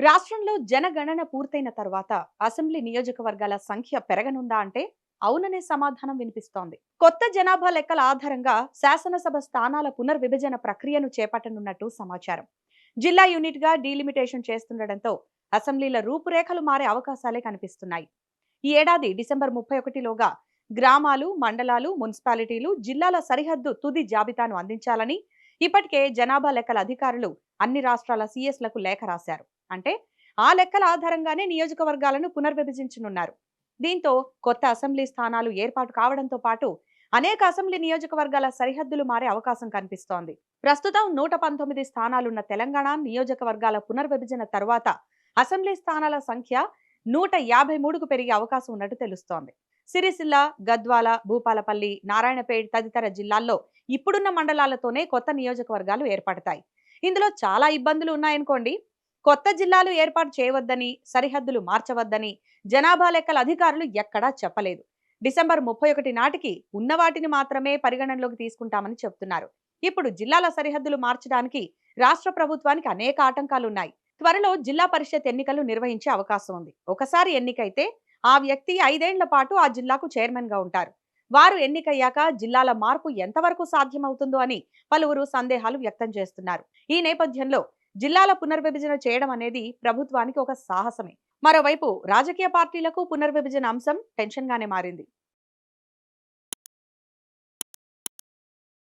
రాష్ట్రంలో జనగణన పూర్తయిన తర్వాత అసెంబ్లీ నియోజకవర్గాల సంఖ్య పెరగనుందా అంటే అవుననే సమాధానం వినిపిస్తోంది. కొత్త జనాభా లెక్కల ఆధారంగా శాసనసభ స్థానాల పునర్విభజన ప్రక్రియను చేపట్టనున్నట్టు సమాచారం. జిల్లా యూనిట్ గా డీలిమిటేషన్ చేస్తుండటంతో అసెంబ్లీల రూపురేఖలు మారే అవకాశాలే కనిపిస్తున్నాయి. ఈ ఏడాది డిసెంబర్ 31లోగా గ్రామాలు, మండలాలు, మున్సిపాలిటీలు, జిల్లాల సరిహద్దు తుది జాబితాను అందించాలని ఇప్పటికే జనాభా లెక్కల అధికారులు అన్ని రాష్ట్రాల సీఎస్లకు లేఖ రాశారు. అంటే ఆ లెక్కల ఆధారంగానే నియోజకవర్గాలను పునర్విభజించనున్నారు. దీంతో కొత్త అసెంబ్లీ స్థానాలు ఏర్పాటు కావడంతో పాటు అనేక అసెంబ్లీ నియోజకవర్గాల సరిహద్దులు మారే అవకాశం కనిపిస్తోంది. ప్రస్తుతం 119 స్థానాలున్న తెలంగాణ నియోజకవర్గాల పునర్విభజన తర్వాత అసెంబ్లీ స్థానాల సంఖ్య 153కు పెరిగే అవకాశం ఉన్నట్టు తెలుస్తోంది. సిరిసిల్ల, గద్వాల, భూపాలపల్లి, నారాయణపేట్ తదితర జిల్లాల్లో ఇప్పుడున్న మండలాలతోనే కొత్త నియోజకవర్గాలు ఏర్పడతాయి. ఇందులో చాలా ఇబ్బందులు ఉన్నాయనుకోండి. కొత్త జిల్లాలు ఏర్పాటు చేయవద్దని, సరిహద్దులు మార్చవద్దని జనాభా లెక్కల అధికారులు ఎక్కడా చెప్పలేదు. డిసెంబర్ 31 నాటికి ఉన్న వాటిని మాత్రమే పరిగణనలోకి తీసుకుంటామని చెప్తున్నారు. ఇప్పుడు జిల్లాల సరిహద్దులు మార్చడానికి రాష్ట్ర ప్రభుత్వానికి అనేక ఆటంకాలున్నాయి. త్వరలో జిల్లా పరిషత్ ఎన్నికలు నిర్వహించే అవకాశం ఉంది. ఒకసారి ఎన్నికైతే ఆ వ్యక్తి 5 ఏళ్ల పాటు ఆ జిల్లాకు చైర్మన్ గా ఉంటారు. వారు ఎన్నికయ్యాక జిల్లాల మార్పు ఎంతవరకు సాధ్యమవుతుందో అని పలువురు సందేహాలు వ్యక్తం చేస్తున్నారు. ఈ నేపథ్యంలో జిల్లాల పునర్విభజన చేయడం అనేది ప్రభుత్వానికి ఒక సాహసమే. మరోవైపు రాజకీయ పార్టీలకు పునర్విభజన అంశం టెన్షన్ గానే మారింది.